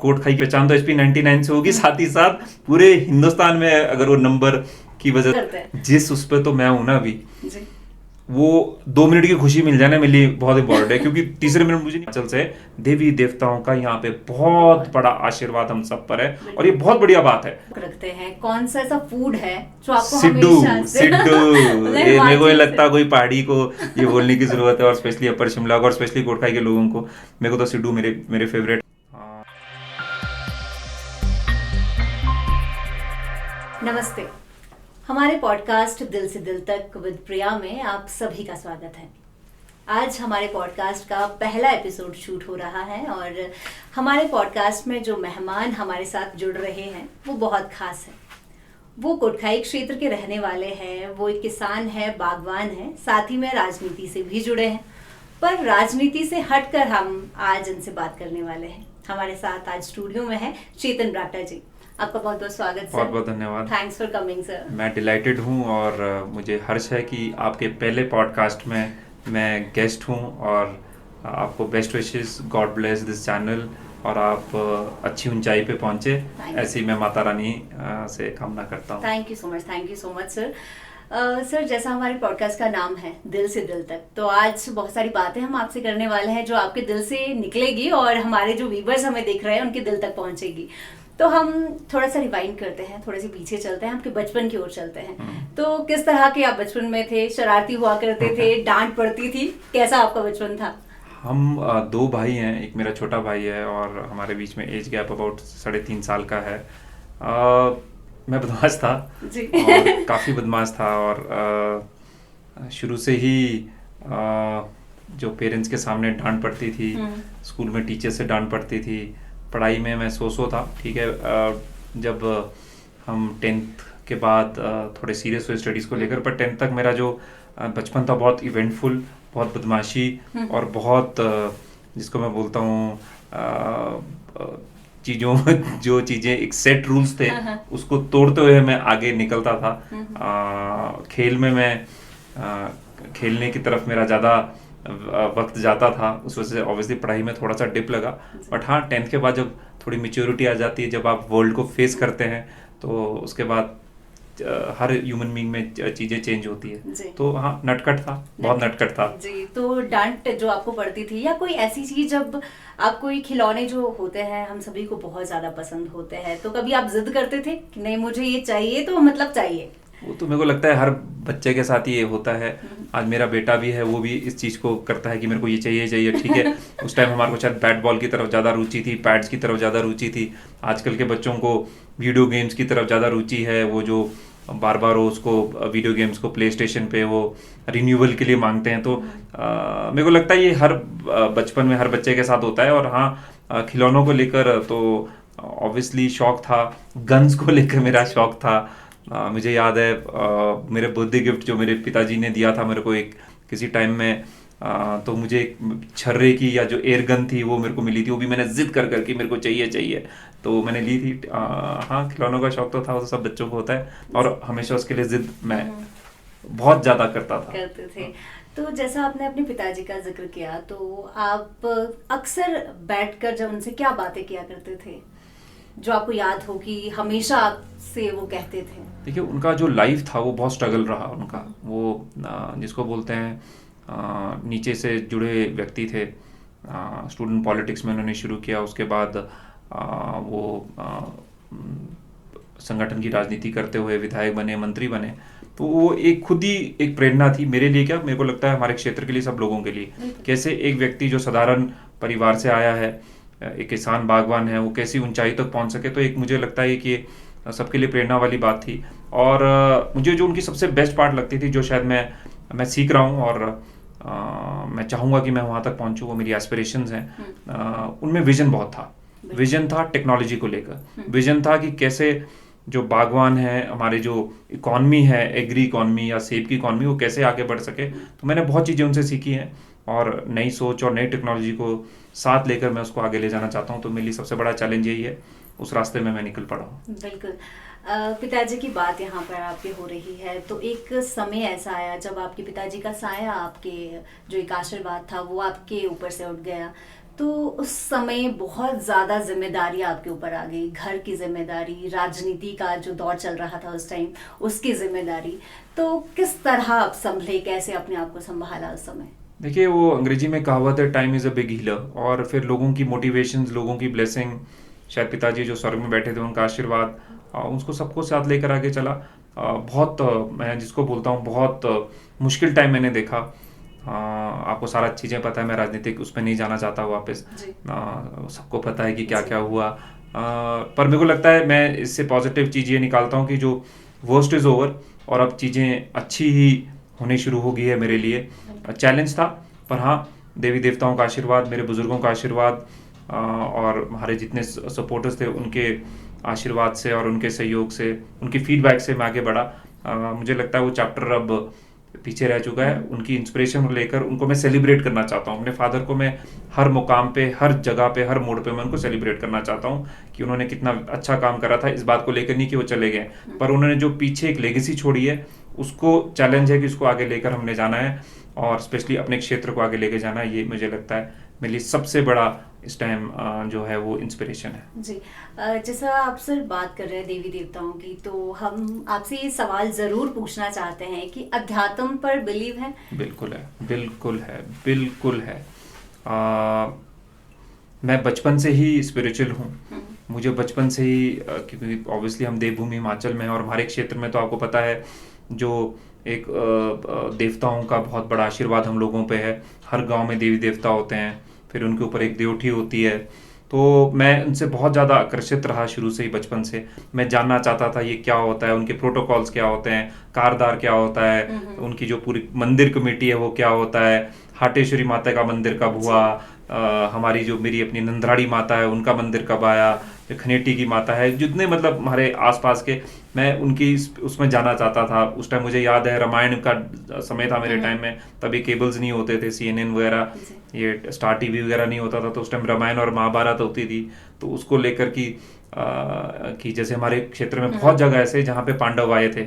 कोटखाई की पहचान तो HP99 से होगी, साथ ही साथ पूरे हिंदुस्तान में अगर वो नंबर की वजह जिस उस पे तो मैं हूं ना अभी जी। वो 2 मिनट की खुशी मिल जाना मेरे लिए बहुत इंपॉर्टेंट है, क्योंकि तीसरे मिनट मुझे हिमाचल से देवी देवताओं का यहाँ पे बहुत बड़ा आशीर्वाद हम सब पर है और ये बहुत बढ़िया बात है। रखते हैं कौन सा ऐसा फूड है जो आपको सिड्डू हमेशा से ये मेरे को लगता है कोई पहाड़ी को ये बोलने की जरूरत है, और स्पेशली अपर शिमला को और स्पेशली कोटखाई के लोगों को। मेरे को तो सिड्डू मेरे फेवरेट। नमस्ते, हमारे पॉडकास्ट दिल से दिल तक विद प्रिया में आप सभी का स्वागत है। आज हमारे पॉडकास्ट का पहला एपिसोड शूट हो रहा है और हमारे पॉडकास्ट में जो मेहमान हमारे साथ जुड़ रहे हैं वो बहुत खास है। वो कोटखाई क्षेत्र के रहने वाले हैं, वो एक किसान है, बागवान है, साथ ही में राजनीति से भी जुड़े हैं। पर राजनीति से हटकर हम आज इनसे बात करने वाले हैं। हमारे साथ आज स्टूडियो में है चेतन ब्राटा जी। आपका बहुत बहुत स्वागत सर। बहुत बहुत धन्यवाद। Thanks for coming sir. मैं डिलाइटेड हूँ और मुझे हर्ष है कि आपके पहले पॉडकास्ट में मैं गेस्ट हूँ और आपको best wishes, God bless this channel और आप अच्छी ऊंचाई पे पहुंचे, ऐसी मैं माता रानी से कामना करता हूँ। Thank you so much sir. Sir, जैसा हमारे पॉडकास्ट का नाम है दिल से दिल तक, तो आज बहुत सारी बातें हम आपसे करने वाले हैं जो आपके दिल से निकलेगी और हमारे जो व्यूअर्स हमें देख रहे हैं उनके दिल तक पहुंचेगी। तो हम थोड़ा सा रिवाइंड करते हैं, थोड़े से पीछे चलते हैं, आपके बचपन की ओर चलते हैं। तो किस तरह के आप बचपन में थे? शरारती हुआ करते थे? डांट पड़ती थी? कैसा आपका बचपन था? हम 2 भाई हैं, एक मेरा छोटा भाई है और हमारे बीच में एज गैप अबाउट 3.5 साल का है। मैं बदमाश था जी। और काफ़ी बदमाश था और शुरू से ही जो पेरेंट्स के सामने डांट पड़ती थी, स्कूल में टीचर से डांट पड़ती थी, पढ़ाई में मैं सो था। ठीक है, जब हम 10th के बाद थोड़े सीरियस हुए स्टडीज़ को लेकर, पर 10th तक मेरा जो बचपन था बहुत इवेंटफुल, बहुत बदमाशी और बहुत जिसको मैं बोलता हूँ चीज़ों जो चीज़ें एक सेट रूल्स थे उसको तोड़ते हुए मैं आगे निकलता था। खेल में मैं खेलने की तरफ मेरा ज़्यादा वक्त जाता था, उस वजह से ऑब्वियसली पढ़ाई में थोड़ा सा डिप लगा। बट हाँ, 10th के बाद जब थोड़ी मैच्योरिटी आ जाती है, जब आप वर्ल्ड को फेस करते हैं, तो उसके बाद हर ह्यूमन बीइंग में चीजें चेंज होती है। तो हाँ, नटखट था, बहुत नटखट था जी। तो डांट जो आपको पड़ती थी या कोई ऐसी चीज, जब आप कोई खिलौने जो होते हैं हम सभी को बहुत ज्यादा पसंद होते हैं, तो कभी आप जिद करते थे कि नहीं मुझे ये चाहिए तो मतलब चाहिए? वो तो मेरे को लगता है हर बच्चे के साथ ही ये होता है। आज मेरा बेटा भी है, वो भी इस चीज़ को करता है कि मेरे को ये चाहिए। ठीक है, उस टाइम हमारे को शायद बैट बॉल की तरफ ज़्यादा रुचि थी, पैड्स की तरफ ज़्यादा रुचि थी। आजकल के बच्चों को वीडियो गेम्स की तरफ ज़्यादा रुचि है, वो जो बार बार उसको वीडियो गेम्स को प्ले स्टेशन पे वो रिन्यूअल के लिए मांगते हैं। तो मेरे को लगता है ये हर बचपन में हर बच्चे के साथ होता है। और हाँ, खिलौनों को लेकर तो ऑब्वियसली शौक था, गन्स को लेकर मेरा शौक था। मुझे याद है मेरे बर्थडे गिफ्ट जो मेरे पिताजी ने दिया था मेरे को एक किसी टाइम में, तो मुझे एक छर्रे की या जो एयर गन थी वो मेरे को मिली थी, वो भी मैंने जिद कर करके मेरे को चाहिए तो मैंने ली थी। हाँ, खिलौनों का शौक तो था, वो तो सब बच्चों को होता है और हमेशा उसके लिए जिद मैं बहुत ज़्यादा करते थे। तो जैसा आपने अपने पिताजी का जिक्र किया, तो आप अक्सर बैठकर जब उनसे क्या बातें किया करते थे जो आपको याद हो कि हमेशा से वो कहते थे? देखिए, उनका जो लाइफ था वो बहुत स्ट्रगल रहा उनका। वो जिसको बोलते हैं नीचे से जुड़े व्यक्ति थे। स्टूडेंट पॉलिटिक्स में उन्होंने शुरू किया, उसके बाद वो संगठन की राजनीति करते हुए विधायक बने, मंत्री बने। तो वो एक खुद ही एक प्रेरणा थी मेरे लिए, क्या मेरे को लगता है हमारे क्षेत्र के लिए, सब लोगों के लिए। कैसे एक व्यक्ति जो साधारण परिवार से आया है, एक किसान बागवान है, वो कैसी ऊंचाई तक पहुंच सके, तो एक मुझे लगता है कि सबके लिए प्रेरणा वाली बात थी। और मुझे जो उनकी सबसे बेस्ट पार्ट लगती थी, जो शायद मैं सीख रहा हूँ और मैं चाहूँगा कि मैं वहाँ तक पहुँचूँ, वो मेरी एस्पिरेशंस हैं। उनमें विजन बहुत था। विजन था टेक्नोलॉजी को लेकर, विजन था कि कैसे जो बागवान है, हमारे जो इकॉनमी है, एग्री इकॉनमी या सेब की इकॉनमी, वो कैसे आगे बढ़ सके। तो मैंने बहुत चीज़ें उनसे सीखी हैं और नई सोच और नई टेक्नोलॉजी को साथ लेकर मैं उसको आगे ले जाना चाहता हूँ। तो मेरे लिए सबसे बड़ा चैलेंज यही है, उस रास्ते में मैं निकल पड़ा हूँ। बिल्कुल। पिताजी की बात यहाँ पर आपकी हो रही है, तो एक समय ऐसा आया जब आपके पिताजी का साया, आपके जो एक आशीर्वाद था वो आपके ऊपर से उठ गया। तो उस समय बहुत ज़्यादा जिम्मेदारी आपके ऊपर आ गई, घर की जिम्मेदारी, राजनीति का जो दौर चल रहा था उस टाइम उसकी जिम्मेदारी। तो किस तरह आप संभले, कैसे अपने आप को संभाला उस समय? देखिए, वो अंग्रेजी में कहावत है, time is a big healer. और फिर लोगों की मोटिवेशंस, लोगों की ब्लेसिंग, शायद पिताजी जो स्वर्ग में बैठे थे उनका आशीर्वाद, उसको सबको साथ लेकर आगे चला। बहुत मैं जिसको बोलता हूँ बहुत मुश्किल टाइम मैंने देखा। आपको सारा चीज़ें पता है, मैं राजनीतिक उसमें नहीं जाना चाहता वापस। सबको पता है कि क्या क्या हुआ। पर मेरे को लगता है मैं इससे पॉजिटिव चीज़ ये निकालता हूँ कि जो वर्स्ट इज़ ओवर और अब चीज़ें अच्छी ही होनी शुरू हो गई है मेरे लिए। चैलेंज था, पर हाँ, देवी देवताओं का आशीर्वाद, मेरे बुजुर्गों का आशीर्वाद और हमारे जितने सपोर्टर्स थे उनके आशीर्वाद से और उनके सहयोग से, उनकी फीडबैक से मैं आगे बढ़ा। मुझे लगता है वो चैप्टर अब पीछे रह चुका है। उनकी इंस्पिरेशन को लेकर उनको मैं सेलिब्रेट करना चाहता हूँ। अपने फादर को मैं हर मुकाम पे, हर जगह पे, हर मोड़ पे मैं उनको सेलिब्रेट करना चाहता हूँ कि उन्होंने कितना अच्छा काम करा था। इस बात को लेकर नहीं कि वो चले गए, पर उन्होंने जो पीछे एक लेगेसी छोड़ी है उसको चैलेंज है कि उसको आगे लेकर हमने जाना है और स्पेशली अपने क्षेत्र को आगे लेके जाना है। ये मुझे लगता है मेरे लिए सबसे बड़ा इस टाइम जो है वो इंस्पिरेशन है। जी, जैसा आप सर बात कर रहे हैं देवी देवताओं की, तो हम आपसे ये सवाल ज़रूर पूछना चाहते हैं कि अध्यात्म पर बिलीव है? बिल्कुल है, बिल्कुल है, बिल्कुल है। मैं बचपन से ही स्पिरिचुअल हूँ। मुझे बचपन से ही क्योंकि ऑब्वियसली हम देवभूमि हिमाचल में हैं और हमारे क्षेत्र में तो आपको पता है जो एक देवताओं का बहुत बड़ा आशीर्वाद हम लोगों पे है। हर गांव में देवी देवता होते हैं, फिर उनके ऊपर एक देवठी होती है। तो मैं उनसे बहुत ज़्यादा आकर्षित रहा शुरू से ही, बचपन से। मैं जानना चाहता था ये क्या होता है, उनके प्रोटोकॉल्स क्या होते हैं, कारदार क्या होता है, उनकी जो पूरी मंदिर कमेटी है वो क्या होता है, हाटेश्वरी माता का मंदिर कब हुआ, हमारी जो मेरी अपनी नंदराड़ी माता है उनका मंदिर कब आया, जो खनेटी की माता है, जितने मतलब हमारे आसपास के, मैं उनकी उसमें जाना चाहता था। उस टाइम मुझे याद है रामायण का समय था मेरे टाइम में, तभी केबल्स नहीं होते थे, CNN वगैरह, ये स्टार TV वगैरह नहीं होता था, तो उस टाइम रामायण और महाभारत होती थी। तो उसको लेकर कि जैसे हमारे क्षेत्र में बहुत जगह ऐसे जहाँ पे पांडव आए थे।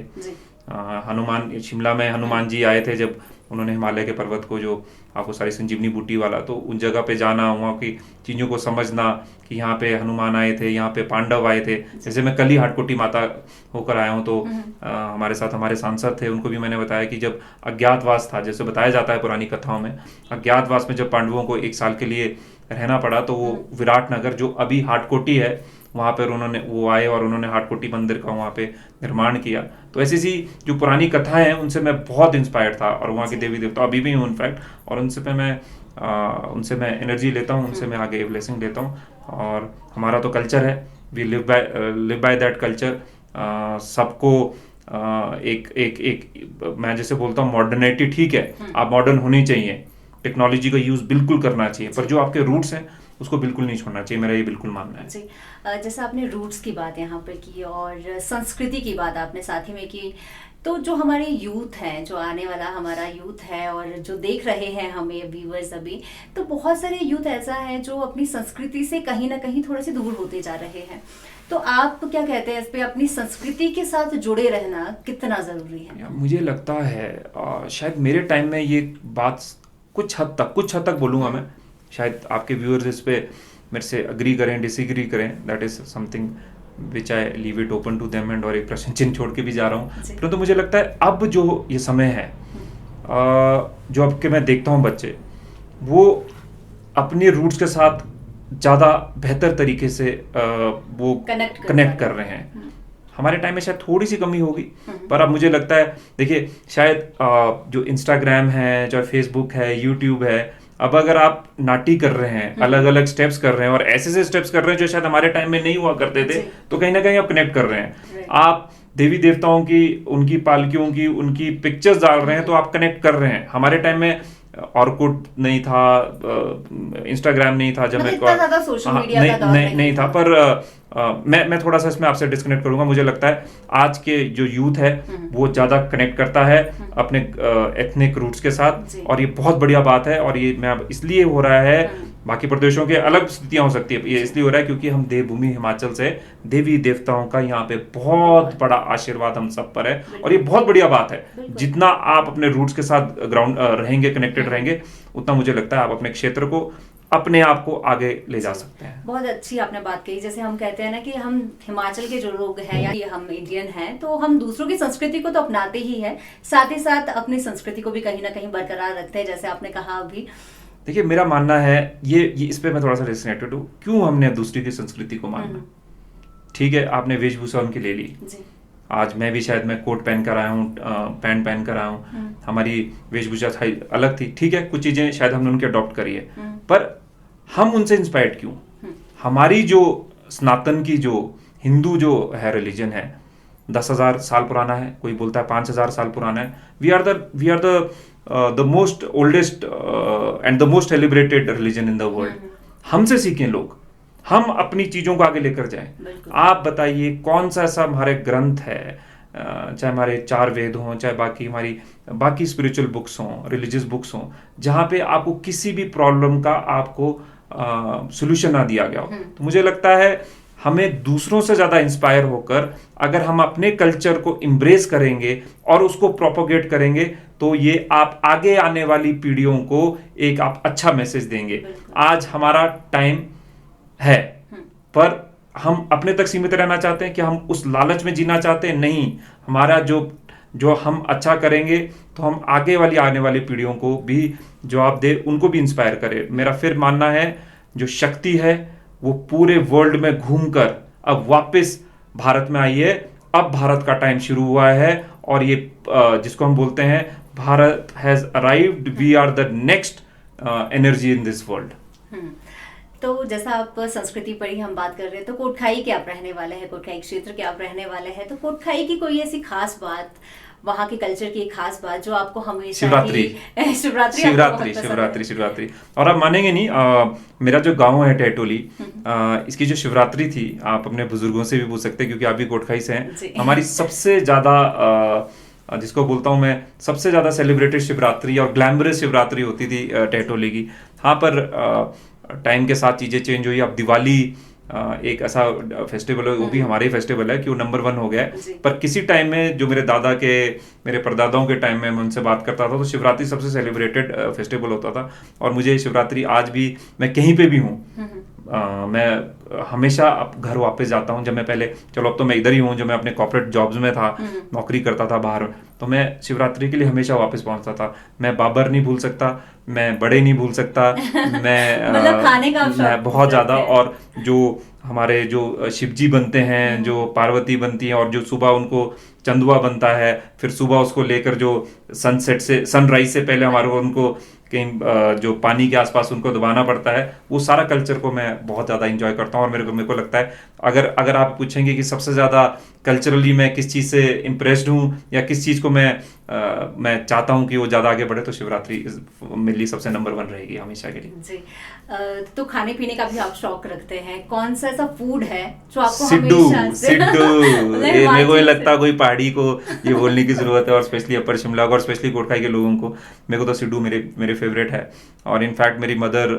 हनुमान, शिमला में हनुमान जी आए थे जब उन्होंने हिमालय के पर्वत को, जो आपको सारी संजीवनी बूटी वाला, तो उन जगह पे जाना, वहाँ की चीज़ों को समझना कि यहाँ पे हनुमान आए थे, यहाँ पे पांडव आए थे। जैसे मैं कल ही हाटकोटी माता होकर आया हूँ, तो हमारे साथ हमारे सांसद थे, उनको भी मैंने बताया कि जब अज्ञातवास था, जैसे बताया जाता है पुरानी कथाओं में, अज्ञातवास में जब पांडवों को 1 साल के लिए रहना पड़ा, तो वो विराटनगर जो अभी हाटकोटी है वहाँ पर वो आए और उन्होंने हाटकोटी मंदिर का वहाँ पे निर्माण किया। तो ऐसी सी जो पुरानी कथाएं हैं उनसे मैं बहुत इंस्पायर्ड था, और वहाँ के देवी देवता अभी भी हूँ इनफैक्ट, और उनसे मैं एनर्जी लेता हूँ, उनसे मैं आगे ब्लेसिंग लेता हूँ। और हमारा तो कल्चर है, we live by that culture. सबको एक मैं जैसे बोलता हूँ मॉडर्निटी ठीक है, आप मॉडर्न होनी चाहिए, टेक्नोलॉजी का यूज़ बिल्कुल करना चाहिए, पर जो आपके रूट्स हैं उसको बिल्कुल नहीं छोड़ना चाहिए, मेरा ये बिल्कुल मानना है। जी, जैसे आपने रूट्स की बात यहाँ पर की और संस्कृति की बात आपने साथ ही में की, तो जो हमारे यूथ हैं, जो आने वाला हमारा यूथ है और जो देख रहे हैं हमें व्यूअर्स अभी, तो बहुत सारे यूथ ऐसा है जो अपनी संस्कृति से कहीं ना कहीं थोड़े से दूर होते जा रहे हैं। तो आप क्या कहते हैं इस पे, अपनी संस्कृति के साथ जुड़े रहना कितना ज़रूरी है? मुझे लगता है शायद मेरे टाइम में ये बात कुछ हद तक बोलूँगा मैं, शायद आपके व्यूअर्स इस पे मेरे से अग्री करें, डिसएग्री करें, that is something which I leave it open to them, and और एक प्रश्न चिन्ह छोड़ के भी जा रहा हूँ। परंतु मुझे लगता है अब जो ये समय है, जो अब के मैं देखता हूँ बच्चे, वो अपने रूट्स के साथ ज़्यादा बेहतर तरीके से वो कनेक्ट कर रहे हैं। हमारे टाइम में शायद थोड़ी सी कमी होगी, पर अब मुझे लगता है, देखिए शायद जो इंस्टाग्राम है, जो फेसबुक है, यूट्यूब है, अब अगर आप नाटी कर रहे हैं, अलग अलग स्टेप्स कर रहे हैं और ऐसे स्टेप्स कर रहे हैं जो शायद हमारे टाइम में नहीं हुआ करते थे, तो कहीं ना कहीं आप कनेक्ट कर रहे हैं। आप देवी देवताओं की, उनकी पालकियों की, उनकी पिक्चर्स डाल रहे हैं, तो आप कनेक्ट कर रहे हैं। हमारे टाइम में ऑर्कुट नहीं था, इंस्टाग्राम नहीं था, जब मैं सोशल मीडिया नहीं था, पर मैं थोड़ा सा इसमें आपसे डिस्कनेक्ट करूंगा। मुझे लगता है आज के जो यूथ है वो ज्यादा कनेक्ट करता है अपने एथनिक रूट्स के साथ, और ये बहुत बढ़िया बात है। और ये मैं अब इसलिए हो रहा है, बाकी प्रदेशों के अलग स्थितियां हो सकती है, ये इसलिए हो रहा है क्योंकि हम देवभूमि हिमाचल से, देवी देवताओं का यहाँ पे बहुत बड़ा आशीर्वाद हम सब पर है, और ये बहुत बढ़िया बात है। जितना आप अपने रूट्स के साथ ग्राउंड रहेंगे, कनेक्टेड रहेंगे, उतना मुझे लगता है आप अपने क्षेत्र को अपने आप को आगे ले जा सकते हैं। बहुत अच्छी आपने बात कही। जैसे हम कहते हैं ना कि हम हिमाचल के जो लोग हैं या हम इंडियन हैं, तो हम दूसरों की संस्कृति को तो अपनाते ही हैं, साथ ही साथ अपनी संस्कृति को भी कहीं ना कहीं बरकरार रखते हैं, जैसे आपने कहा अभी। देखिए, मेरा मानना है ये इस पे मैं थोड़ा सा रेजिस्टेड हूँ। क्यों हमने दूसरी की संस्कृति को मानना? ठीक है, आपने वेशभूषा उनकी ले ली जी। आज मैं भी शायद मैं कोट पहन कर आया हूँ, पैंट पहन कर आया हूँ, हमारी वेशभूषा अलग थी, ठीक है, कुछ चीजें शायद हमने उनके अडॉप्ट करी है, पर हम उनसे इंस्पायर्ड क्यों? हमारी जो सनातन की जो हिंदू जो है रिलीजन है, 10,000 साल पुराना है, कोई बोलता है 5,000 साल पुराना है। We are the most oldest and the most celebrated religion in the world. हमसे सीखें लोग, हम अपनी चीजों को आगे लेकर जाएं। आप बताइए कौन सा ऐसा हमारे ग्रंथ है, चाहे हमारे 4 वेद हों, चाहे बाकी हमारी बाकी स्पिरिचुअल बुक्स हों, रिलीजियस बुक्स हों, जहां पे आपको किसी भी प्रॉब्लम का आपको सोल्यूशन ना दिया गया हो। तो मुझे लगता है हमें दूसरों से ज्यादा इंस्पायर होकर अगर हम अपने कल्चर को एम्ब्रेस करेंगे और उसको प्रोपोगेट करेंगे, तो ये आप आगे आने वाली पीढ़ियों को एक आप अच्छा मैसेज देंगे। आज हमारा टाइम है, पर हम अपने तक सीमित रहना चाहते हैं कि हम उस लालच में जीना चाहते हैं? नहीं, हमारा जो हम अच्छा करेंगे तो हम आगे वाली आने वाली पीढ़ियों को भी जवाब दे, उनको भी इंस्पायर करें। मेरा फिर मानना है जो शक्ति है वो पूरे वर्ल्ड में घूमकर अब वापस भारत में आई है। अब भारत का टाइम शुरू हुआ है और ये जिसको हम बोलते हैं Bharat has arrived, we are the next energy in this world. तो जैसा आप संस्कृति पर ही हम बात कर रहे हैं, तो कोटखाई के आप रहने वाले हैं, कोटखाई क्षेत्र के आप रहने वाले हैं, तो कोटखाई की कोई ऐसी खास बात, वहाँ के कल्चर की एक खास बात जो आपको हमेशा शिवरात्रि। और आप मानेंगे नहीं, मेरा जो गांव है टहटोली, इसकी जो शिवरात्रि थी, आप अपने बुजुर्गों से भी पूछ सकते हैं क्योंकि आप भी कोटखाई से हैं। हमारी सबसे ज्यादा जिसको बोलता हूँ मैं सबसे ज्यादा सेलिब्रेटेड शिवरात्रि और ग्लैमरस शिवरात्रि होती थी टहटोली की। हाँ, पर टाइम के साथ चीजें चेंज हुई। अब दिवाली एक ऐसा फेस्टिवल है, वो भी हमारे फेस्टिवल है कि वो नंबर 1 हो गया है। पर किसी टाइम में जो मेरे परदादाओं के टाइम में मैं उनसे बात करता था तो शिवरात्रि सबसे सेलिब्रेटेड फेस्टिवल होता था। और मुझे शिवरात्रि आज भी, मैं कहीं पे भी हूँ, मैं हमेशा घर वापस जाता हूँ। जब मैं पहले, चलो अब तो मैं इधर ही हूँ, जब मैं अपने कॉर्पोरेट जॉब्स में था, नौकरी करता था बाहर, तो मैं शिवरात्रि के लिए हमेशा वापस पहुंचता था। मैं बाबर नहीं भूल सकता, मैं बड़े नहीं भूल सकता, मैं मतलब खाने का मैं बहुत ज्यादा। और जो हमारे जो शिवजी बनते हैं, जो पार्वती बनती है, और जो सुबह उनको चंदुआ बनता है, फिर सुबह उसको लेकर जो सनराइज से पहले हमारे उनको कहीं जो पानी के आसपास उनको दबाना पड़ता है, वो सारा कल्चर को मैं बहुत ज़्यादा एंजॉय करता हूँ। और मेरे को लगता है अगर आप पूछेंगे कि सबसे ज़्यादा कल्चरली मैं किस चीज़ से इम्प्रेस्ड हूँ या किस चीज़ को मैं चाहता हूँ कि वो ज़्यादा आगे बढ़े, तो शिवरात्रि मेरे लिए सबसे नंबर 1 रहेगी हमेशा के लिए जी। तो खाने पीने का भी आप शौक रखते हैं, कौन सा ऐसा फूड है जो आपको सिड्डू मेरे को लगता है कोई पहाड़ी को ये बोलने की जरूरत है, और स्पेशली अपर शिमला और स्पेशली कोटखाई के लोगों को। मेरे को तो सिड्डू मेरे फेवरेट है। और इनफैक्ट मेरी मदर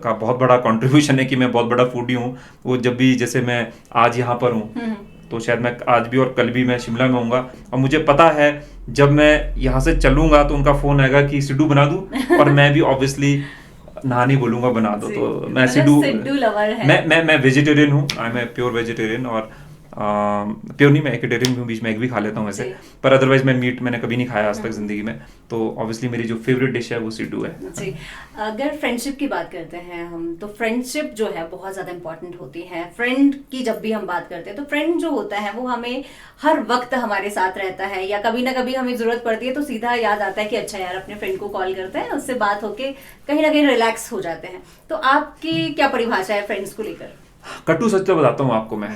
का बहुत बड़ा कंट्रीब्यूशन है कि मैं बहुत बड़ा फूडी हूँ। वो जब भी, जैसे मैं आज यहाँ पर हूँ तो शायद मैं आज भी और कल भी मैं शिमला में होऊंगा, और मुझे पता है जब मैं यहाँ से चलूंगा तो उनका फोन आएगा कि सिड्डू बना दूं, और मैं भी ऑब्वियसली ना नहीं बोलूंगा बना दो। तो मैं सिड्डू लवर है। मैं वेजिटेरियन हूँ, I am a pure vegetarian. और प्योर नहीं, मैं एक्वेटेरियन हूँ, बीच में एग भी खा लेता हूँ वैसे, पर अदरवाइज मैं मीट मैंने कभी नहीं खाया आज तक जिंदगी में। तो ऑब्वियसली मेरी जो फेवरेट डिश है वो सिड्डू है जी। अगर फ्रेंडशिप की बात करते हैं हम, तो फ्रेंडशिप जो है बहुत ज्यादा इंपॉर्टेंट होती है। फ्रेंड की जब भी हम बात करते हैं तो फ्रेंड जो होता है वो हमें हर वक्त हमारे साथ रहता है, या कभी ना कभी हमें जरूरत पड़ती है तो सीधा याद आता है कि अच्छा यार अपने फ्रेंड को कॉल करते हैं, उससे बात होके कहीं ना कहीं रिलैक्स हो जाते हैं। तो आपकी क्या परिभाषा है फ्रेंड्स को लेकर? कटु सच तो बताता हूँ आपको मैं,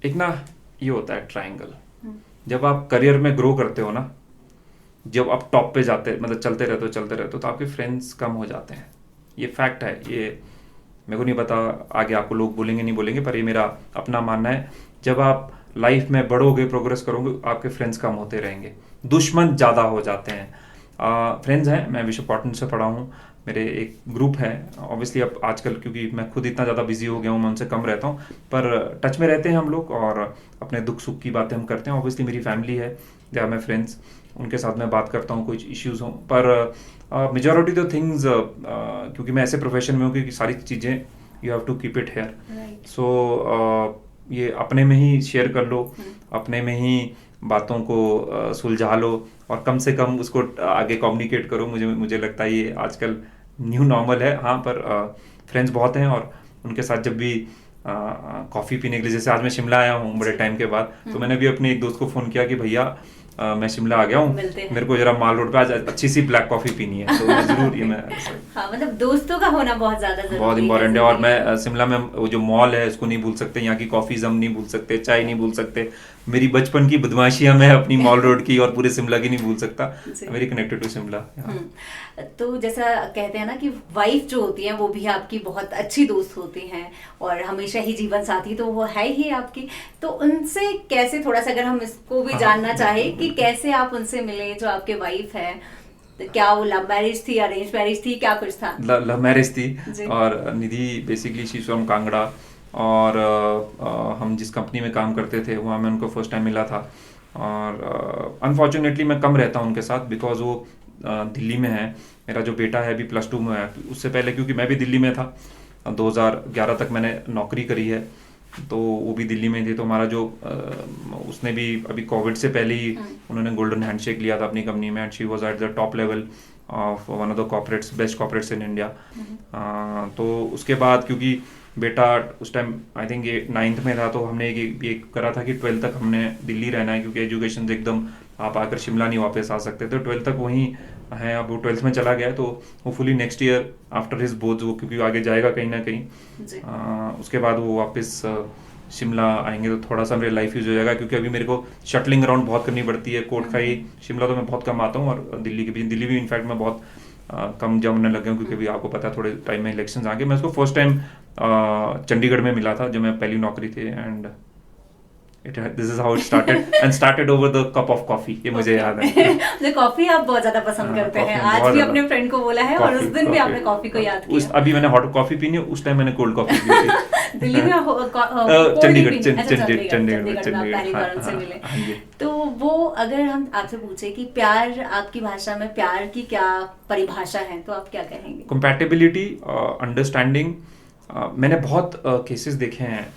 एक ना ये होता है ट्रायंगल। जब आप करियर में ग्रो करते हो ना, जब आप टॉप पे जाते, मतलब चलते रहते हो तो आपके फ्रेंड्स कम हो जाते हैं। ये फैक्ट है, ये मेरे को नहीं पता आगे आपको लोग बोलेंगे नहीं बोलेंगे, पर ये मेरा अपना मानना है। जब आप लाइफ में बढ़ोगे, प्रोग्रेस करोगे, आपके फ्रेंड्स कम होते रहेंगे, दुश्मन ज़्यादा हो जाते हैं। फ्रेंड्स हैं, मैं विश्व पाटन से पढ़ा हूँ, मेरे एक ग्रुप है। ऑब्वियसली अब आजकल क्योंकि मैं खुद इतना ज़्यादा बिजी हो गया हूँ, मैं उनसे कम रहता हूँ, पर टच में रहते हैं हम लोग और अपने दुख सुख की बातें हम करते हैं। ऑब्वियसली मेरी फैमिली है, दे आर माई फ्रेंड्स। उनके साथ मैं बात करता हूँ, कुछ इश्यूज हों, पर मेजॉरिटी द थिंग्स, क्योंकि मैं ऐसे प्रोफेशन में हूँ कि सारी चीज़ें you have to keep it here, so ये अपने में ही शेयर कर लो, अपने में ही बातों को सुलझा लो और कम से कम उसको आगे कम्युनिकेट करो। मुझे लगता है ये आजकल न्यू नॉर्मल है। हाँ, पर फ्रेंड्स बहुत हैं और उनके साथ जब भी कॉफ़ी पीने के लिए, जैसे आज मैं शिमला आया हूँ बड़े टाइम के बाद, तो मैंने भी अपने एक दोस्त को फ़ोन किया कि भैया मैं शिमला आ गया हूँ, मेरे को जरा माल रोड पे आज अच्छी सी ब्लैक कॉफ़ी पीनी है, तो मैं ज़रूर ये मैं हाँ, मतलब दोस्तों का होना बहुत ज़्यादा ज़रूरी है, बहुत इंपॉर्टेंट है। और मैं शिमला में वो जो मॉल है उसको नहीं भूल सकते, यहाँ की कॉफ़ीज़ हम नहीं भूल सकते, चाय नहीं भूल सकते, मेरी बचपन की बदमाशियां मैं अपनी मॉल रोड की और पूरे शिमला की नहीं भूल सकता। Very connected to Shimla. तो जैसा कहते हैं ना कि वाइफ जो होती है वो भी आपकी बहुत अच्छी दोस्त होती हैं और हमेशा ही जीवन साथी तो वो है ही आपकी, तो उनसे कैसे, थोड़ा सा अगर हम इसको भी जानना चाहे कि कैसे आप उनसे मिले, जो आपके वाइफ है, तो क्या वो लव मैरिज थी, अरेंज मैरिज थी, क्या कुछ था? लव मैरिज थी। और निधि बेसिकली शी फ्रॉम कांगड़ा, और हम जिस कंपनी में काम करते थे वहाँ मैं उनको फर्स्ट टाइम मिला था। और अनफॉर्चुनेटली मैं कम रहता हूँ उनके साथ, बिकॉज वो दिल्ली में है। मेरा जो बेटा है अभी +2 में है। उससे पहले क्योंकि मैं भी दिल्ली में था, 2011 तक मैंने नौकरी करी है, तो वो भी दिल्ली में थे। तो हमारा जो उसने भी अभी कोविड से पहले ही उन्होंने गोल्डन हैंडशेक लिया था अपनी कंपनी में, and she was at the top level of one of the corporates, best corporates in India. तो उसके बाद क्योंकि बेटा उस टाइम आई थिंक ये 9th में था, तो हमने ये करा था कि 12th तक हमने दिल्ली रहना है, क्योंकि एजुकेशन एकदम आप आकर शिमला नहीं वापस आ सकते, तो 12th तक वहीं है। अब वो 12th में चला गया है, तो hopefully next year after his boards वो, क्योंकि आगे जाएगा कहीं ना कहीं, उसके बाद वो वापस शिमला आएंगे, तो थोड़ा सा मेरे लाइफ यूज हो जाएगा। क्योंकि अभी मेरे को शटलिंग अराउंड बहुत करनी पड़ती है, कोटखाई शिमला तो मैं बहुत कम आता हूँ, और दिल्ली भी इनफैक्ट मैं बहुत कम जमने लग गया, क्योंकि अभी आपको पता है थोड़े टाइम में इलेक्शंस आ गए। मैं उसको फर्स्ट टाइम चंडीगढ़ में मिला था जब मैं पहली नौकरी थी, and this is how it started over the cup of coffee. ये मुझे याद है। मुझे कॉफी आप बहुत ज्यादा पसंद करते हैं, आज भी अपने फ्रेंड को बोला है, और उस दिन भी आपने कॉफी को याद किया। अभी मैंने हॉट कॉफी पीनी है, उस टाइम मैंने कोल्ड कॉफी पी थी। दिल्ली में चंडीगढ़ पहली बार उनसे मिले। तो वो अगर हम आपसे पूछे कि प्यार, आपकी भाषा में प्यार की क्या परिभाषा है, तो आप क्या कहेंगे? Compatibility, understanding. मैंने बहुत केसेस देखे हैं,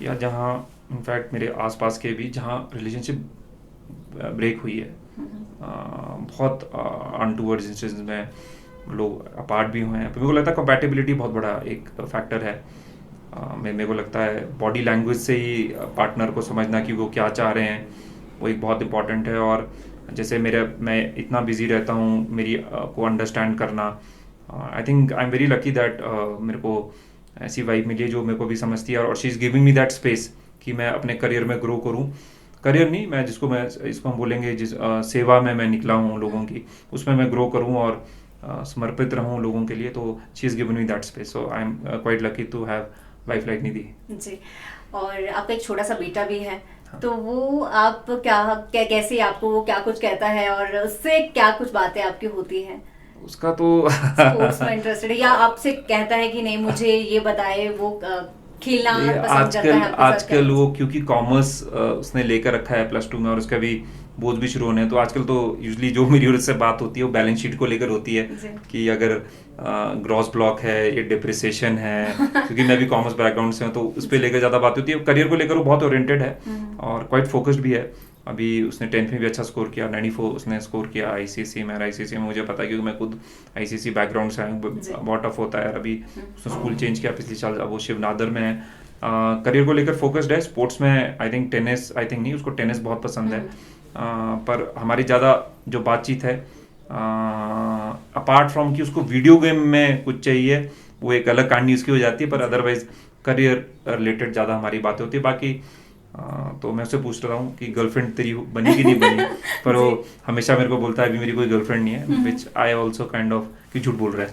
या जहाँ इनफैक्ट मेरे आसपास के भी, जहाँ रिलेशनशिप ब्रेक हुई है, बहुत अनटूवर्ड्स इंसिडेंट्स में लोग अपार्ट भी हुए हैं। मेरे को लगता है कंपैटिबिलिटी बहुत बड़ा एक फैक्टर है। मेरे को लगता है बॉडी लैंग्वेज से ही पार्टनर को समझना कि वो क्या चाह रहे हैं, वो एक बहुत इंपॉर्टेंट है। और जैसे मैं इतना बिजी रहता हूँ, मेरी को अंडरस्टैंड करना, I think I am very lucky that मेरे को ऐसी वाइफ मिली है जो मेरे को भी समझती है, और she is giving me that space कि मैं अपने करियर में ग्रो करूं। करियर नहीं, मैं इसको हम बोलेंगे जिस सेवा में मैं निकला हूं लोगों की, उसमें मैं ग्रो करूं और समर्पित रहूं लोगों के लिए। तो she is given me that space, so I am quite lucky to have wife like Nidhi ji. और आपका एक छोटा सा बेटा भी है, तो वो आप क्या कैसे आपको वो क्या कुछ कहता है, और उससे क्या कुछ बातें आपकी होती हैं? उसका तो स्पोर्ट्स में इंटरेस्टेड है, या आपसे कहता है कि नहीं मुझे ये बताए, वो खेलना पसंद करता है? आजकल वो क्योंकि कॉमर्स उसने लेकर रखा है +2 में, और उसका भी बोर्ड भी शुरू होने हैं, तो आजकल तो यूजुअली जो मेरी उससे बात होती है वो बैलेंस शीट को लेकर होती है कि अगर ग्रॉस ब्लॉक है, ये डिप्रिसिएशन है, क्योंकि मैं भी कॉमर्स बैकग्राउंड से हूँ, तो उस पर लेकर ज़्यादा बात होती है। करियर को लेकर वो बहुत ओरिएंटेड है और क्वाइट फोकस्ड भी है। अभी उसने 10th में भी अच्छा स्कोर किया, 94 उसने स्कोर किया आईसीएसई में। आईसीएसई में मुझे पता है क्योंकि मैं खुद आईसीएसई बैकग्राउंड से आया हूँ, बहुत टफ होता है। अभी उसने स्कूल चेंज किया पिछले साल, अब वो शिवनादर में है। करियर को लेकर फोकस्ड है। स्पोर्ट्स में आई थिंक नहीं, उसको टेनिस बहुत पसंद है। पर हमारी ज़्यादा जो बातचीत है, अपार्ट फ्रॉम कि उसको वीडियो गेम में कुछ चाहिए, वो एक अलग कहानी उसकी हो जाती है, पर अदरवाइज करियर रिलेटेड ज़्यादा हमारी बातें होती है। बाकी तो मैं उससे पूछ रहा हूँ कि गर्लफ्रेंड तेरी बनी कि नहीं बनी, पर वो हमेशा मेरे को बोलता है अभी मेरी कोई गर्लफ्रेंड नहीं है, विच आई ऑल्सो काइंड ऑफ कि झूठ बोल रहा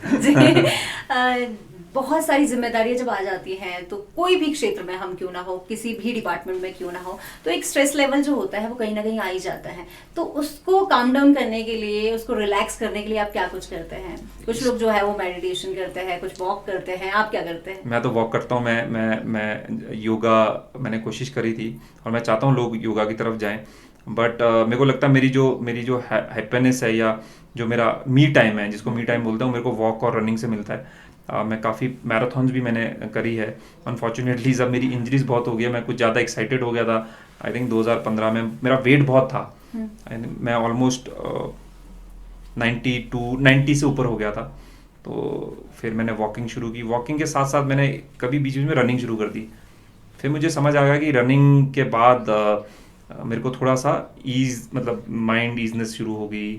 है। बहुत सारी जिम्मेदारियां जब आ जाती हैं, तो कोई भी क्षेत्र में हम क्यों ना हो, किसी भी डिपार्टमेंट में क्यों ना हो, तो एक स्ट्रेस लेवल जो होता है वो कहीं ना कहीं आ ही जाता है। तो उसको काम डाउन करने के लिए, उसको रिलैक्स करने के लिए आप क्या कुछ करते हैं? कुछ लोग जो है वो मेडिटेशन करते हैं, कुछ वॉक करते हैं, आप क्या करते हैं? मैं तो वॉक करता हूँ। मैं योगा मैंने कोशिश करी थी, और मैं चाहता हूँ लोग योगा की तरफ जाएं। बट मेरे को लगता है मेरी जो हैप्पीनेस है या जो मेरा मी टाइम है, जिसको मी टाइम बोलता हूँ, मेरे को वॉक और रनिंग से मिलता है। मैं काफ़ी मैराथन्स भी मैंने करी है। अनफॉर्चुनेटली जब मेरी इंजरीज बहुत हो गया, मैं कुछ ज़्यादा एक्साइटेड हो गया था। आई थिंक 2015 में मेरा वेट बहुत था, मैं ऑलमोस्ट 90 से ऊपर हो गया था। तो फिर मैंने वॉकिंग शुरू की। वॉकिंग के साथ साथ मैंने कभी बीच में रनिंग शुरू कर दी। फिर मुझे समझ आ गया कि रनिंग के बाद मेरे को थोड़ा सा ईज, मतलब माइंड ईजनेस शुरू हो गई,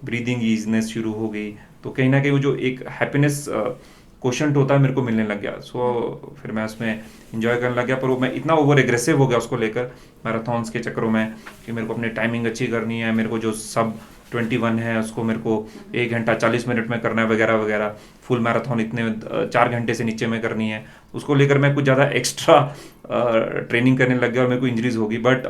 ब्रीदिंग ईजनेस शुरू हो गई। तो कहीं ना कहीं वो जो एक हैप्पीनेस क्वेश्चन होता है मेरे को मिलने लग गया। सो फिर मैं उसमें इंजॉय करने लग गया। पर वो मैं इतना ओवर एग्रेसिव हो गया उसको लेकर मैराथन्स के चक्करों में कि मेरे को अपनी टाइमिंग अच्छी करनी है, मेरे को जो सब 21 है उसको मेरे को 1 घंटा 40 मिनट में करना है वगैरह वगैरह। फुल मैराथन इतने 4 घंटे से नीचे में करनी है, उसको लेकर मैं कुछ ज़्यादा एक्स्ट्रा ट्रेनिंग करने लग गया और मेरे को इंजरीज होगी। बट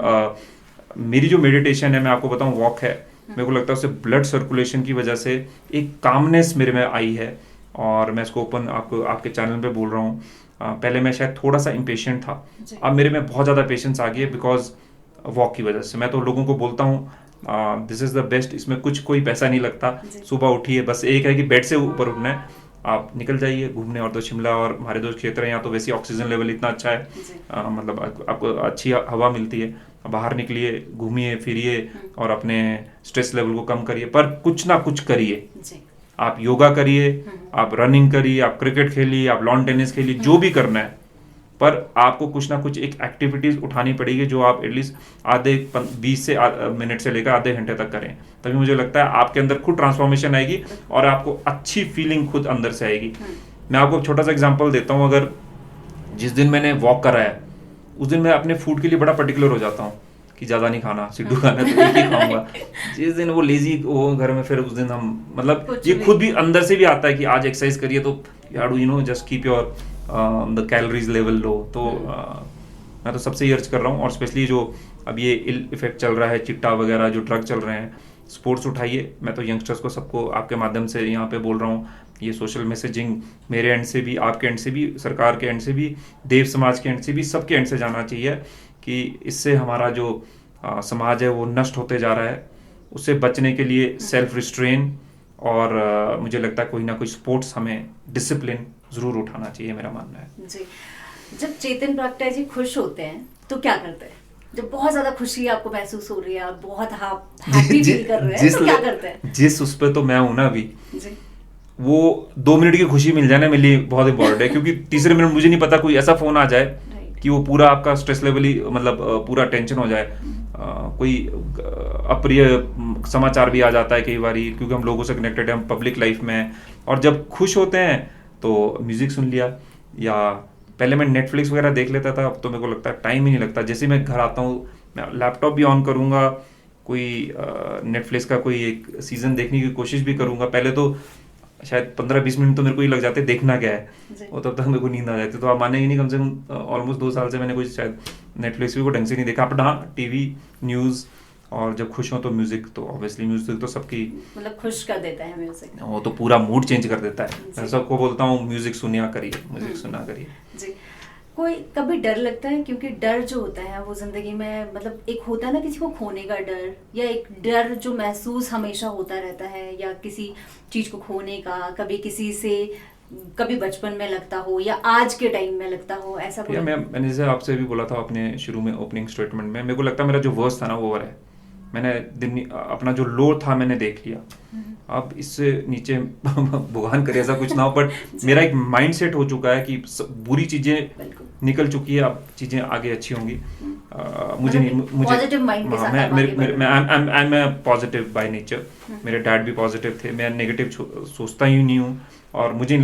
मेरी जो मेडिटेशन है, मैं आपको बताऊँ, वॉक है, मेरे को लगता है उससे ब्लड सर्कुलेशन की वजह से एक कामनेस मेरे में आई है। और मैं इसको ओपन आपको आपके चैनल पे बोल रहा हूँ। पहले मैं शायद थोड़ा सा इम्पेशेंट था, अब मेरे में बहुत ज़्यादा पेशेंस आ गई है बिकॉज वॉक की वजह से। मैं तो लोगों को बोलता हूँ दिस इज़ द बेस्ट, इसमें कोई पैसा नहीं लगता। सुबह उठिए, बस एक है कि बेड से ऊपर उठना है, आप निकल जाइए घूमने। और तो शिमला और हमारे जो क्षेत्र है यहाँ तो वैसे ऑक्सीजन लेवल इतना अच्छा है, मतलब आपको अच्छी हवा मिलती है। बाहर निकलिए, घूमिए फिरिए और अपने स्ट्रेस लेवल को कम करिए, पर कुछ ना कुछ करिए। आप योगा करिए, आप रनिंग करिए, आप क्रिकेट खेलिए, आप लॉन टेनिस खेलिए, जो भी करना है, पर आपको कुछ ना कुछ एक एक्टिविटीज उठानी पड़ेगी जो आप एटलीस्ट आधे 20 से मिनट से लेकर आधे घंटे तक करें। तभी मुझे लगता है आपके अंदर खुद ट्रांसफॉर्मेशन आएगी और आपको अच्छी फीलिंग खुद अंदर से आएगी। मैं आपको एक छोटा सा एग्जांपल देता हूँ। अगर जिस दिन मैंने वॉक करा है उस दिन मैं अपने फूड के लिए बड़ा पर्टिकुलर हो जाता हूँ कि ज़्यादा नहीं खाना, सिड्डू खाना तो एक ही खाऊंगा। जिस दिन वो लेजी वो घर में, फिर उस दिन हम, मतलब ये खुद भी अंदर से भी आता है कि आज एक्सरसाइज करिए तो यार you know just keep your the calories level low. तो मैं तो सबसे ही अर्ज कर रहा हूँ, और स्पेशली जो अब ये इल इफेक्ट चल रहा है, चिट्टा वगैरह जो ड्रग चल रहे हैं, स्पोर्ट्स उठाइए। मैं तो यंगस्टर्स को सबको आपके माध्यम से यहाँ पे बोल रहा हूँ, ये सोशल मैसेजिंग मेरे एंड से भी, आपके एंड से भी, सरकार के एंड से भी, देव समाज के एंड से भी, सबके एंड से जाना चाहिए कि इससे हमारा जो समाज है वो नष्ट होते जा रहा है। उससे बचने के लिए सेल्फ रिस्ट्रेन और मुझे लगता है कोई ना कोई स्पोर्ट्स, हमें डिसिप्लिन जरूर उठाना चाहिए, मेरा मानना है जी। जब चेतन प्रगटा जी खुश होते हैं तो क्या करते हैं? जब बहुत ज्यादा खुशी आपको महसूस हो रही है और बहुत हैप्पी फील कर रहे हैं तो क्या करते हैं? जिस उस पे तो मैं हूं ना अभी, वो 2 मिनट की खुशी मिल जाए ना मेरे लिए बहुत इंपॉर्टेंट है। क्योंकि तीसरे मिनट मुझे नहीं पता कोई ऐसा फोन आ जाए कि वो पूरा आपका स्ट्रेस लेवल ही, मतलब पूरा टेंशन हो जाए। कोई अप्रिय समाचार भी आ जाता है कई बार, क्योंकि हम लोगों से कनेक्टेड है, हम पब्लिक लाइफ में। और जब खुश होते हैं तो म्यूजिक सुन लिया, या पहले मैं नेटफ्लिक्स वगैरह देख लेता था, अब तो मेरे को लगता है टाइम ही नहीं लगता। जैसे मैं घर आता हूँ मैं लैपटॉप भी ऑन करूँगा, कोई नेटफ्लिक्स का कोई एक सीजन देखने की कोशिश भी करूँगा। पहले तो शायद 15-20 मिनट तो मेरे को ही लग जाते देखना क्या है, और तब तक मेरे को नींद आ जाती। तो आप मानेंगे नहीं, कम से कम ऑलमोस्ट 2 साल से मैंने कुछ शायद नेटफ्लिक्स भी को ढंग से नहीं देखा। हाँ, टीवी, न्यूज़, और जब खुश हो तो म्यूजिक, तो ऑब्वियसली म्यूजिक तो सबकी, मतलब खुश कर देता है म्यूजिक, वो तो पूरा मूड चेंज कर देता है। मैं सबको बोलता हूँ म्यूजिक सुनिया करिए, म्यूजिक सुना करिए जी। कोई कभी डर लगता है? क्योंकि डर जो होता है वो जिंदगी में, मतलब एक होता है ना किसी को खोने का डर, या एक डर जो महसूस हमेशा होता रहता है, या किसी चीज को खोने का, कभी किसी से, कभी बचपन में लगता हो या आज के टाइम में लगता हो, ऐसा कोई? मैंने जैसे आपसे भी बोला था अपने शुरू में ओपनिंग स्टेटमेंट में, मेरे को लगता है मेरा जो वर्स था ना वो ओवर है। मैंने अपना जो लो था मैंने देख लिया, अब इससे नीचे भगवान करे ऐसा कुछ ना हो, बट मेरा एक माइंड सेट हो चुका है कि बुरी चीजें निकल चुकी है, अब चीजें आगे अच्छी होंगी। मुझे पॉजिटिव माइंड के साथ मैं पॉजिटिव बाय नेचर, मेरे डैड भी पॉजिटिव थे, मैं नेगेटिव सोचता ही नहीं हूँ। और मुझे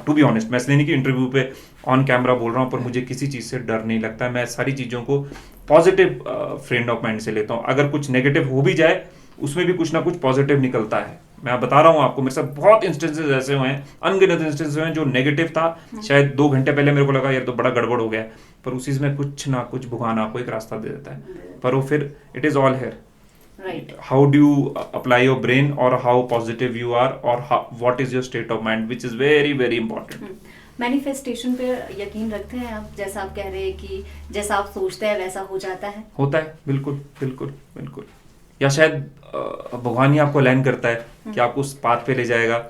टू बी ऑनेस्ट, मैं इसलिए नहीं कि इंटरव्यू पे ऑन कैमरा बोल रहा हूँ, पर मुझे किसी चीज़ से डर नहीं लगता। मैं सारी चीज़ों को पॉजिटिव फ्रेम ऑफ माइंड से लेता हूँ। अगर कुछ नेगेटिव हो भी जाए उसमें भी कुछ ना कुछ पॉजिटिव निकलता है। मैं बता रहा हूँ आपको, मेरे साथ बहुत इंस्टेंसेस ऐसे हुए हैं, अनगिनत इंस्टेंसेस हुए हैं जो नेगेटिव था। शायद 2 घंटे पहले मेरे को लगा यार तो बड़ा गड़बड़ हो गया, पर उसी में कुछ ना कुछ भगवान आपको एक रास्ता दे देता है। पर वो फिर it is all here, right? How do you apply your brain, or how positive you are, or what is your state of mind, which is very very important. Manifestation पे यकीन रखते हैं आप? जैसा आप कह रहे हैं कि जैसा आप सोचते हैं वैसा हो जाता है? होता है, बिल्कुल बिल्कुल बिल्कुल। या शायद भगवान ही आपको अलाइन करता है कि आपको उस पाथ पे ले जाएगा।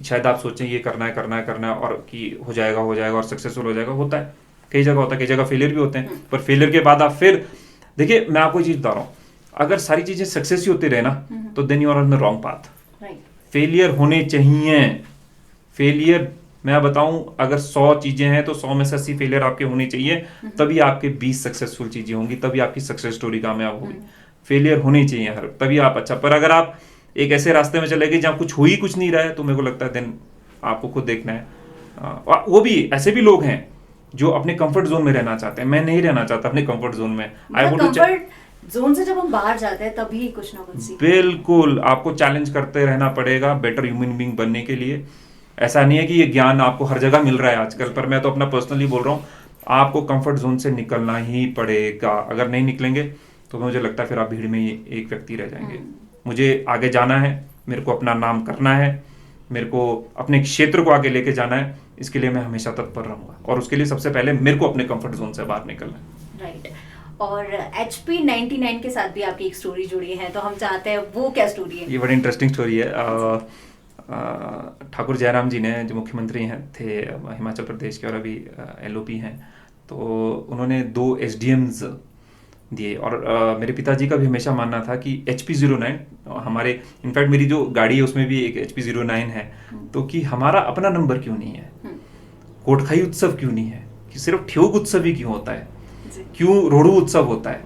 शायद आप सोचें ये करना है करना है करना है, और कि हो जाएगा और सक्सेसफुल हो जाएगा। होता है, कई जगह होता है, कई जगह फेलियर भी होते हैं, पर फेलियर के बाद आप फिर देखिए, मैं आपको एक चीज बता रहा हूँ, अगर सारी चीजें सक्सेस ही होती रहे ना, तो then you are on the wrong path. Failure होने चाहिए। फेलियर मैं बताऊं, अगर 100 चीजें हैं तो 100 में से 80 फेलियर आपके होने चाहिए, तभी आपके 20 सक्सेसफुल चीजें होंगी, तभी आपकी सक्सेस स्टोरी कामयाब होगी। फेलियर होनी चाहिए हर, तभी आप अच्छा। पर अगर आप एक ऐसे रास्ते में चले गए जहां कुछ नहीं रहा है, तो मेरे को लगता है देन आपको खुद देखना है। वो भी ऐसे भी लोग हैं जो अपने कंफर्ट जोन में रहना चाहते हैं। मैं नहीं रहना चाहता अपने कंफर्ट जोन में। आई वांट टू जोन से जब हम बाहर जाते हैं तभी कुछ ना कुछ सीखते हैं। बिल्कुल, आपको चैलेंज करते रहना पड़ेगा बेटर ह्यूमन बीइंग बनने के लिए। ऐसा नहीं है कि ये ज्ञान आपको हर जगह मिल रहा है आजकल, पर मैं तो अपना पर्सनली बोल रहा हूँ, आपको कंफर्ट जोन से निकलना ही पड़ेगा। अगर नहीं निकलेंगे तो मुझे लगता है फिर आप भीड़ में ही एक व्यक्ति रह जाएंगे। मुझे आगे जाना है, मेरे को अपना नाम करना है, मेरे को अपने क्षेत्र को आगे लेके जाना है, इसके लिए मैं हमेशा तत्पर रहूंगा। और उसके लिए सबसे पहले मेरे को अपने कंफर्ट जोन से बाहर निकलना है। राइट। और HP 99 के साथ भी आपकी एक स्टोरी जुड़ी है, तो हम चाहते हैं वो क्या स्टोरी है? ये बड़ी इंटरेस्टिंग स्टोरी है। ठाकुर जयराम जी ने, जो मुख्यमंत्री हैं थे हिमाचल प्रदेश के और अभी LOP हैं, तो उन्होंने 2 SDMs दिए। और मेरे पिताजी का भी हमेशा मानना था कि HP 09 हमारे, इनफैक्ट मेरी जो गाड़ी है उसमें भी एक HP 09 है, तो कि हमारा अपना नंबर क्यों नहीं है, कोटखाई उत्सव क्यों नहीं है, कि सिर्फ ठियोग उत्सव ही क्यों होता है, क्यों रोडू उत्सव होता है,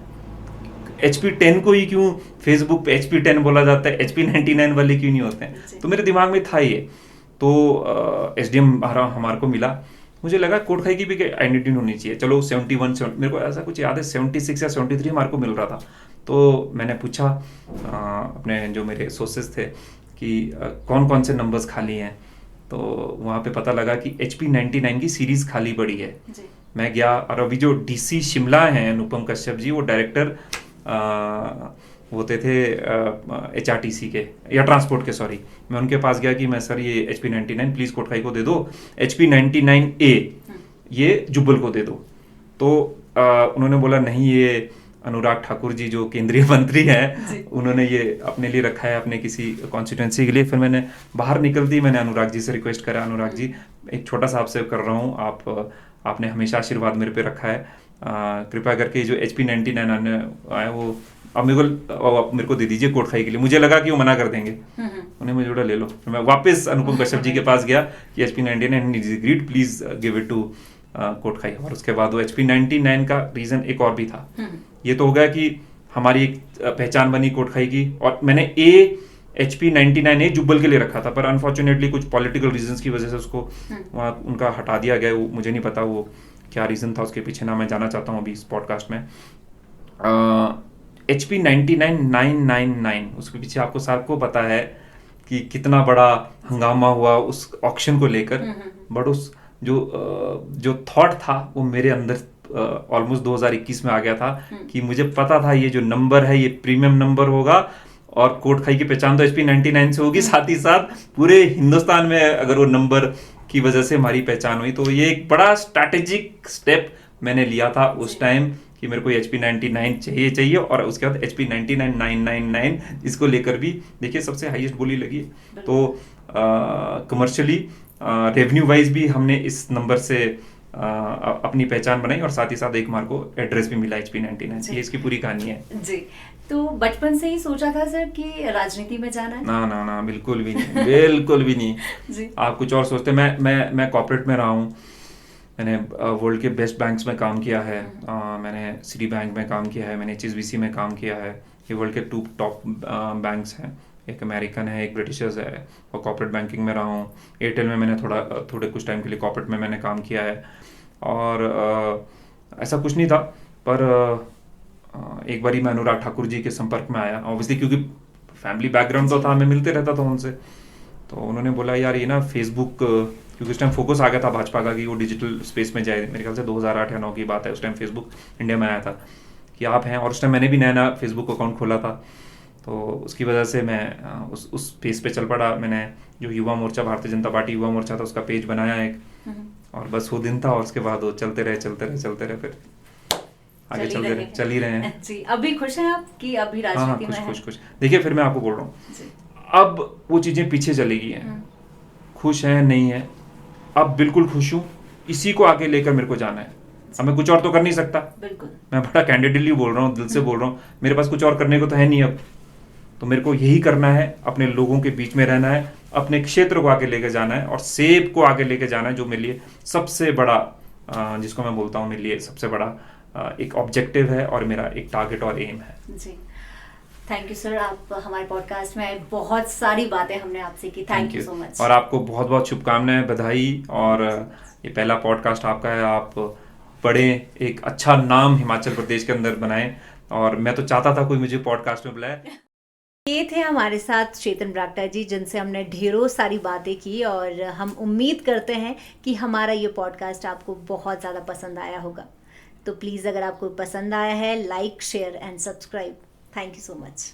HP 10 को ही क्यों फेसबुक पे HP 10 बोला जाता है, HP 99 वाले क्यों नहीं होते हैं। तो मेरे दिमाग में था ये। तो SDM हमारे को मिला, मुझे लगा कोटखाई की भी आइडेंटिटी होनी चाहिए। चलो 71 मेरे को ऐसा कुछ याद है, 76 या 73 हमारे को मिल रहा था। तो मैंने पूछा अपने जो मेरे सोर्सेज थे कि कौन कौन से नंबर्स खाली हैं, तो वहाँ पे पता लगा कि HP 99 की सीरीज खाली पड़ी है। मैं गया, और अभी जो DC शिमला हैं अनुपम कश्यप जी, वो डायरेक्टर होते थे HRTC के या ट्रांसपोर्ट के, सॉरी। मैं उनके पास गया कि मैं सर ये HP 99 प्लीज कोटखाई को दे दो, HP 99A ये जुब्बल को दे दो। तो उन्होंने बोला नहीं, ये अनुराग ठाकुर जी जो केंद्रीय मंत्री हैं, उन्होंने ये अपने लिए रखा है, अपने किसी कॉन्स्टिट्यूंसी के लिए। फिर मैंने बाहर निकलती मैंने अनुराग जी से रिक्वेस्ट करा, अनुराग जी एक छोटा सा आपसे कर रहा हूँ, आपने हमेशा आशीर्वाद मेरे पे रखा है, कृपया करके जो HP 99 आया वो अब मेरे को दे दीजिए कोटखाई के लिए। मुझे लगा कि वो मना कर देंगे, उन्हें मुझे बोला ले लो। फिर मैं वापस अनुपम कश्यप जी के पास गया कि HP 99 is great, please give it to Kotkhai. और उसके बाद वो HP 99 का रीजन एक और भी था। ये तो हो गया कि हमारी एक पहचान बनी कोटखाई की, और मैंने HP 99A जुब्बल के लिए रखा था, पर अनफॉर्चुनेटली कुछ पॉलिटिकल रीजंस की वजह से उसको वहाँ उनका हटा दिया गया। वो मुझे नहीं पता वो क्या रीजन था उसके पीछे, ना मैं जाना चाहता हूँ अभी इस पॉडकास्ट में। HP 99,999 उसके पीछे आपको सबको पता है कि कितना बड़ा हंगामा हुआ उस ऑक्शन को लेकर। बट उस जो थॉट था वो मेरे अंदर ऑलमोस्ट 2021 में आ गया था कि मुझे पता था ये जो नंबर है ये प्रीमियम नंबर होगा, और कोटखाई की पहचान तो HP 99 से होगी, साथ ही साथ पूरे हिंदुस्तान में अगर वो नंबर की वजह से हमारी पहचान हुई। तो ये एक बड़ा स्ट्रैटेजिक स्टेप मैंने लिया था उस टाइम कि मेरे को HP 99 चाहिए, और उसके बाद HP 99,999 इसको लेकर भी देखिए सबसे हाईएस्ट बोली लगी। तो कमर्शियली रेवेन्यू वाइज भी हमने इस नंबर से अपनी पहचान बनाई, और साथ ही साथ एक मार्क को एड्रेस भी मिला HP 99। ये इसकी पूरी कहानी है जी। तो बचपन से ही सोचा था सर कि राजनीति में जाना है? ना ना ना, बिल्कुल भी नहीं, बिल्कुल भी नहीं जी। आप कुछ और सोचते। मैं कॉर्पोरेट में रहा हूँ, मैंने वर्ल्ड के बेस्ट बैंक्स में काम किया है, मैंने सिटी बैंक में काम किया है, मैंने HSBC में काम किया है। ये वर्ल्ड के 2 टॉप बैंक्स हैं, एक अमेरिकन है, एक ब्रिटिशर्स है, और कॉर्पोरेट बैंकिंग में रहा हूँ। एयरटेल में मैंने थोड़े कुछ टाइम के लिए कॉर्पोरेट में मैंने काम किया है। और ऐसा कुछ नहीं था, पर एक बारी मैं अनुराग ठाकुर जी के संपर्क में आया, ऑब्वियसली क्योंकि फैमिली बैकग्राउंड तो था, मैं मिलते रहता था उनसे। तो उन्होंने बोला यार ये ना फेसबुक, क्योंकि उस टाइम फोकस आ गया था भाजपा का कि वो डिजिटल स्पेस में जाए। मेरे ख्याल से 2008 या 2009 की बात है, उस टाइम फेसबुक इंडिया में आया था कि आप हैं, और उस टाइम मैंने भी नया फेसबुक अकाउंट खोला था। तो उसकी वजह से मैं उस पेज पे चल पड़ा। मैंने जो युवा मोर्चा, भारतीय जनता पार्टी युवा मोर्चा था, उसका पेज बनाया एक, और बस वो दिन था, और उसके बाद वो चलते रहे फिर आगे चल ही रहे हैं। जी, अभी खुश हैं आप कि अभी राजनीति में हैं? खुश। देखिए, फिर मैं आपको बोल रहा हूँ, अब वो चीजें पीछे चली गई हैं। खुश है नहीं है, अब बिल्कुल खुश हूँ, इसी को आगे लेकर मेरे को जाना है। अब मैं कुछ और तो कर नहीं सकता। बिल्कुल, मैं बड़ा कैंडिडेटली बोल रहा हूँ, दिल से बोल रहा हूँ, मेरे पास कुछ और करने को तो है नहीं अब। तो मेरे को यही करना है, अपने लोगों के बीच में रहना है, अपने क्षेत्र को आगे लेके जाना है और सेब को आगे लेके जाना है, जो मेरे लिए सबसे बड़ा, जिसको मैं बोलता हूँ मेरे लिए सबसे बड़ा एक ऑब्जेक्टिव है और मेरा एक टारगेट और एम है। जी, थैंक यू सर, आप हमारे पॉडकास्ट में आए, बहुत सारी बातें हमने आपसे की। Thank you so much. और आपको बहुत बहुत शुभकामनाएं, बधाई। और ये पहला पॉडकास्ट आपका है, आप बड़े एक अच्छा नाम हिमाचल प्रदेश के अंदर बनाएं, और मैं तो चाहता था कोई मुझे पॉडकास्ट में बुलाए। ये थे हमारे साथ चेतन बरागटा जी, जिनसे हमने ढेरों सारी बातें की, और हम उम्मीद करते हैं कि हमारा ये पॉडकास्ट आपको बहुत ज़्यादा पसंद आया होगा। तो प्लीज़, अगर आपको पसंद आया है, like, share and subscribe. Thank you so much.